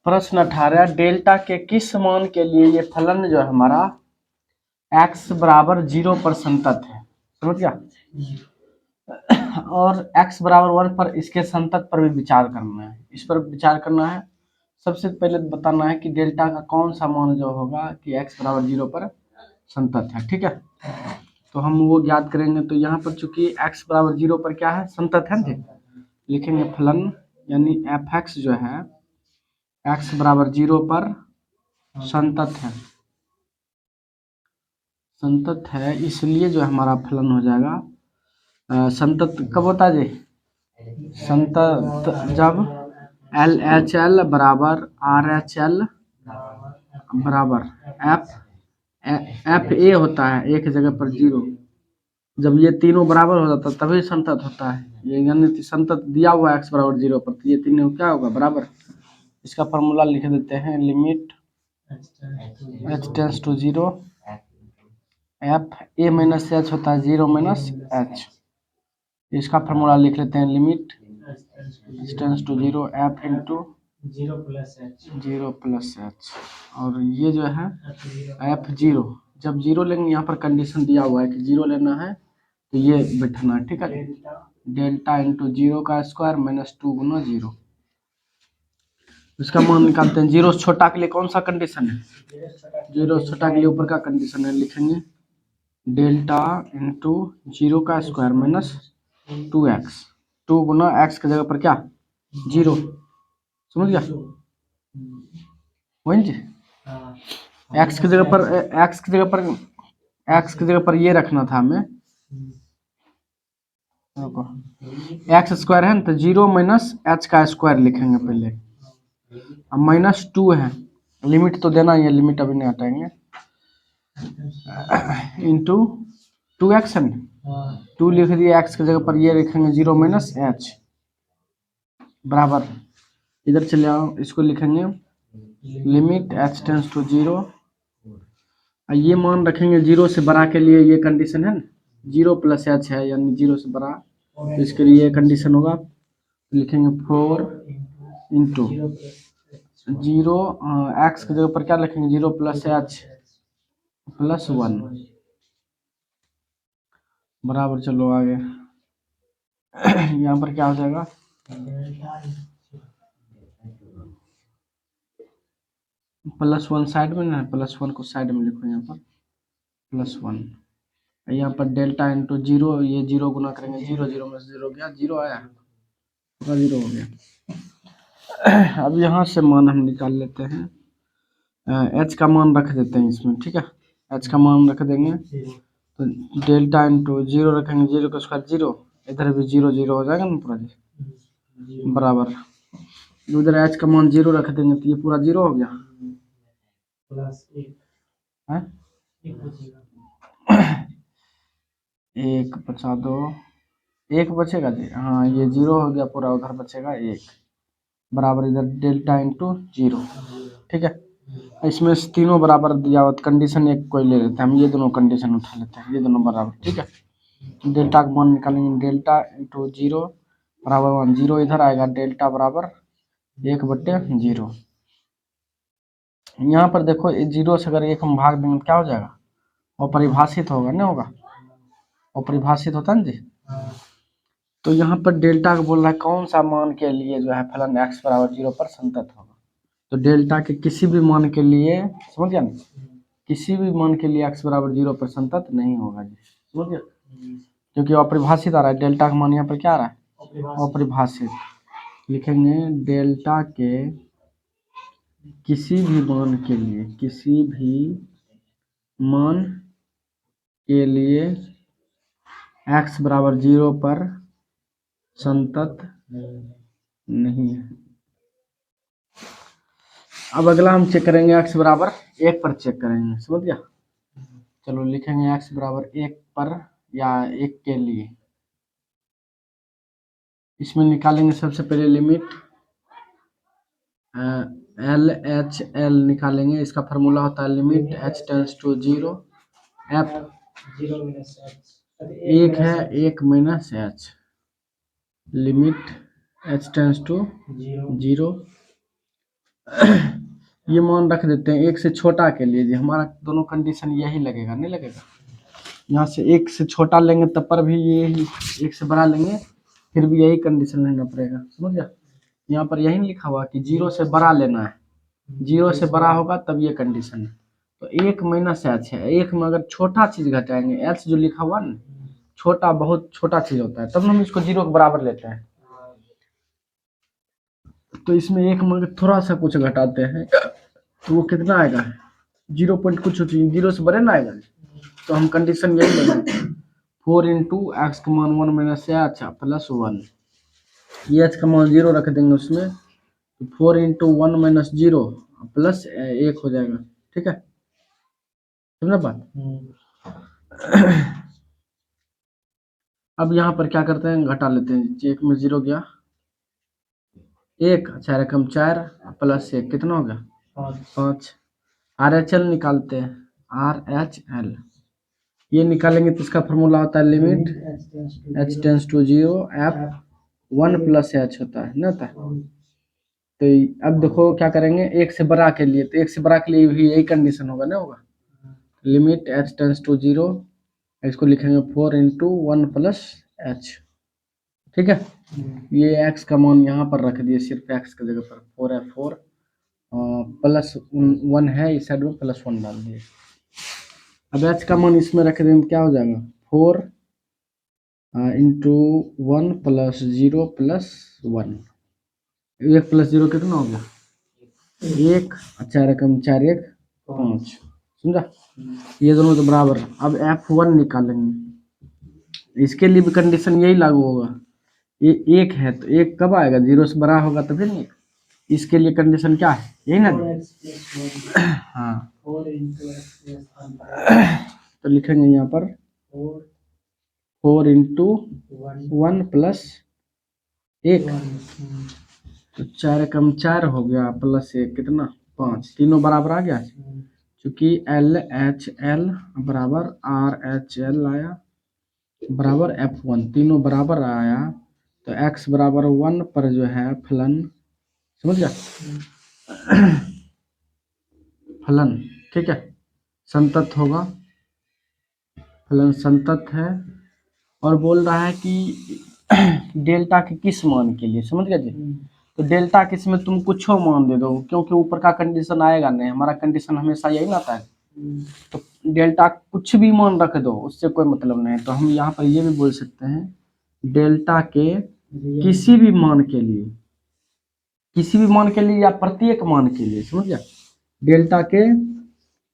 प्रश्न 18 डेल्टा के किस मान के लिए ये फलन जो है हमारा x बराबर 0 पर संतत है, समझ गया। और x बराबर 1 पर इसके संतत पर भी विचार करना है, इस पर विचार करना है। सबसे पहले बताना है कि डेल्टा का कौन सा मान जो होगा कि x बराबर 0 पर संतत है, ठीक है। तो हम वो ज्ञात करेंगे। तो यहाँ पर चूंकि x बराबर 0 पर क्या है, संतत है ना, लिखेंगे फलन यानी fx जो है x बराबर 0 पर संतत है, इसलिए जो हमारा फलन हो जाएगा संतत कब होता है जी, संतत जब LHL बराबर RHL बराबर FA होता है एक जगह पर 0। जब ये तीनों बराबर हो जाता है तभी संतत होता है। ये यानी संतत दिया हुआ है x बराबर 0 पर, तो ये तीनों क्या होगा, बराबर। इसका फॉर्मूला लिख देते हैं, limit h tends to 0 f a minus h होता है 0 माइनस एच। इसका फॉर्मूला लिख लेते हैं, limit h tends to 0 f into 0 plus h. और ये जो है f0, जब 0 लेंगे, यहाँ पर कंडीशन दिया हुआ है कि 0 लेना है, तो ये बैठना है, ठीक है। डेल्टा इंटू 0 का स्क्वायर माइनस 2 गुना 0, इसका मान निकालते हैं। 0 से छोटा के लिए कौन सा कंडीशन है, 0 से छोटा के लिए ऊपर का कंडीशन है, लिखेंगे डेल्टा इंटू 0 का स्क्वायर माइनस 2x, 2 गुना x की जगह पर क्या 0, समझ गया वही जी। x की जगह पर ये रखना था हमें, एक्स स्क्वायर है ना, तो 0 माइनस एच का स्क्वायर लिखेंगे पहले। अब माइनस 2 है, लिमिट तो देना ही है, लिमिट अभी नहीं हटाएंगे, इंटू 2x है, 2 लिख दिए, x की जगह पर ये लिखेंगे 0 माइनस एच बराबर, इधर चले आओ, इसको लिखेंगे लिमिट h टेंड्स टू 0। ये मान रखेंगे 0 से बड़ा के लिए, ये कंडीशन है ना, 0 प्लस एच है यानी 0 से बड़ा, तो इसके लिए कंडीशन होगा, लिखेंगे 4 इंटू 0 एक्स की जगह पर क्या लिखेंगे 0 प्लस एच प्लस 1 बराबर। चलो आगे यहाँ पर क्या हो जाएगा, प्लस 1 साइड में ना, प्लस 1 को साइड में लिखो, यहाँ पर प्लस 1, यहाँ पर डेल्टा इंटू 0, ये 0 गुना करेंगे, 0 0 में 0 गया, 0 आया, पूरा 0 हो गया। अब यहाँ से मान हम निकाल लेते हैं, एच का मान रख देते हैं इसमें, ठीक है, एच का मान रख देंगे, तो डेल्टा इंटू 0 रखेंगे, 0 का स्क्वायर 0, इधर भी 0 0 हो जाएगा ना पूरा जी बराबर। उधर एच का मान 0 रख देंगे, तो ये पूरा 0 हो गया, एक बचा दो, एक बचेगा जी, हाँ ये 0 हो गया पूरा, उधर बचेगा 1 बराबर, इधर डेल्टा इंटू 0, ठीक है। इसमें से तीनों बराबर दिया हुआ, कंडीशन एक कोई ले लेते हैं हम, ये दोनों कंडीशन उठा लेते हैं, ये दोनों बराबर, ठीक है। डेल्टा का मान निकालेंगे, डेल्टा इंटू 0 बराबर 1, 0 इधर आएगा, डेल्टा बराबर 1/0। यहाँ पर देखो 0 से अगर 1 हम भाग देंगे तो क्या हो जाएगा, अपरिभाषित होगा, नहीं होगा, अपरिभाषित होता है ना जी। तो यहाँ पर डेल्टा को बोल रहा है कौन सा मान के लिए जो है फलन x बराबर 0 पर संतत होगा। तो डेल्टा के किसी भी मान के लिए, समझ गया ना, किसी भी मान के लिए x बराबर 0 पर संतत नहीं होगा जी, समझ गया, क्योंकि अपरिभाषित आ रहा है, डेल्टा का मान यहाँ पर क्या आ रहा है, अपरिभाषित। लिखेंगे डेल्टा के किसी भी मान के लिए, किसी भी मान के लिए x बराबर 0 पर संतत नहीं है। अब अगला हम चेक करेंगे x बराबर 1 पर चेक करेंगे, समझ गया। चलो लिखेंगे x बराबर 1 पर या 1 के लिए, इसमें निकालेंगे सबसे पहले लिमिट LHL निकालेंगे, इसका फार्मूला होता है limit h tends to 0 f 1 है 1 minus h, limit h tends to 0 ये मान रख देते हैं 1 से छोटा के लिए जी, हमारा दोनों कंडीशन यही लगेगा, नहीं लगेगा। यहाँ से 1 से छोटा लेंगे तब पर भी यही, 1 से बड़ा लेंगे फिर भी यही कंडीशन लेना पड़ेगा, समझ गया। यहाँ पर यही लिखा हुआ कि 0 से बड़ा लेना है, 0 से बड़ा होगा तब ये कंडीशन है। तो 1 माइनस एच है, 1 में अगर छोटा चीज घटाएंगे, एच जो लिखा हुआ ना छोटा, बहुत छोटा चीज होता है, तब हम इसको 0 के बराबर लेते हैं। तो इसमें 1 में अगर थोड़ा सा कुछ घटाते हैं तो वो कितना आएगा, 0 पॉइंट कुछ, 0 से बड़े ना आएगा। तो हम कंडीशन यही लेंगे 4 इंटू एक्स का मान 1 माइनस एच प्लस 1, ये एच का मान 0 रख देंगे उसमें, तो 4 इंटू 1 माइनस 0 प्लस 1 हो जाएगा, ठीक है, समझना बात। अब यहाँ पर क्या करते हैं, घटा लेते हैं, 1 में 0 गया, 1 4 एकम 4 प्लस 1 कितना हो गया 5। RHL निकालते हैं, RHL ये निकालेंगे तो इसका फॉर्मूला होता है limit h tends to 0 f 1 plus h होता है ना, होता है। तो अब देखो क्या करेंगे, 1 से बड़ा के लिए, तो 1 से बड़ा के लिए भी यही कंडीशन होगा ना, होगा लिमिट h टेंस टू 0, इसको लिखेंगे 4 इंटू 1 प्लस h, ठीक है। ये x का मान यहाँ पर रख दिए, सिर्फ x की जगह पर 4 है, 4 प्लस 1 है इस साइड में, प्लस 1 डाल दिए। अब h का मान इसमें रख देंगे, क्या हो जाएगा 4 इंटू 1 प्लस 0 प्लस 1, 1 प्लस 0 कितना हो गया 1, 4 एकम 4 1 5, समझा। ये दोनों तो बराबर। अब F1 निकालेंगे, इसके लिए भी कंडीशन यही लागू होगा, ये 1 है तो 1 कब आएगा, 0 से बड़ा होगा तभी नहीं, इसके लिए कंडीशन क्या है, यही ना। हाँ तो लिखेंगे यहाँ पर 4 इंटू 1 प्लस 1, तो 4 एकम 4 हो गया प्लस 1 कितना 5, तीनों बराबर आ गया, क्योंकि LHL बराबर RHL आया बराबर F1, तीनों बराबर आया, तो x बराबर 1 पर जो है फलन, समझ गया, फलन, ठीक है, संतत होगा, फलन संतत है। और बोल रहा है कि डेल्टा के किस मान के लिए, समझ गया जी। तो डेल्टा किस में तुम कुछ मान दे दो, क्योंकि ऊपर का कंडीशन आएगा नहीं, हमारा कंडीशन हमेशा यही ना आता है। तो डेल्टा कुछ भी मान रख दो, उससे कोई मतलब नहीं। तो हम यहाँ पर ये भी बोल सकते हैं डेल्टा के किसी भी मान के लिए, किसी भी मान के लिए या प्रत्येक मान के लिए, समझ गया, डेल्टा के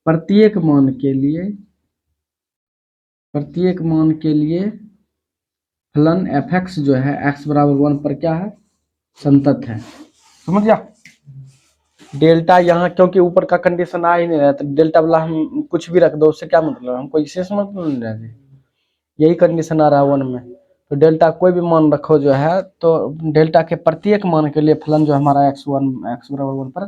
प्रत्येक मान के लिए, प्रत्येक मान के लिए फलन fx जो है x बराबर 1 पर क्या है, संतत है, समझ गया। डेल्टा यहाँ क्योंकि ऊपर का कंडीशन आ ही नहीं रहा, तो डेल्टा वाला हम कुछ भी रख दो, उससे क्या मतलब, हमको इसे मतलब नहीं रहा, यही कंडीशन आ रहा है 1 में। तो डेल्टा कोई भी मान रखो जो है, तो डेल्टा के प्रत्येक मान के लिए फलन जो हमारा x1 x बराबर 1 पर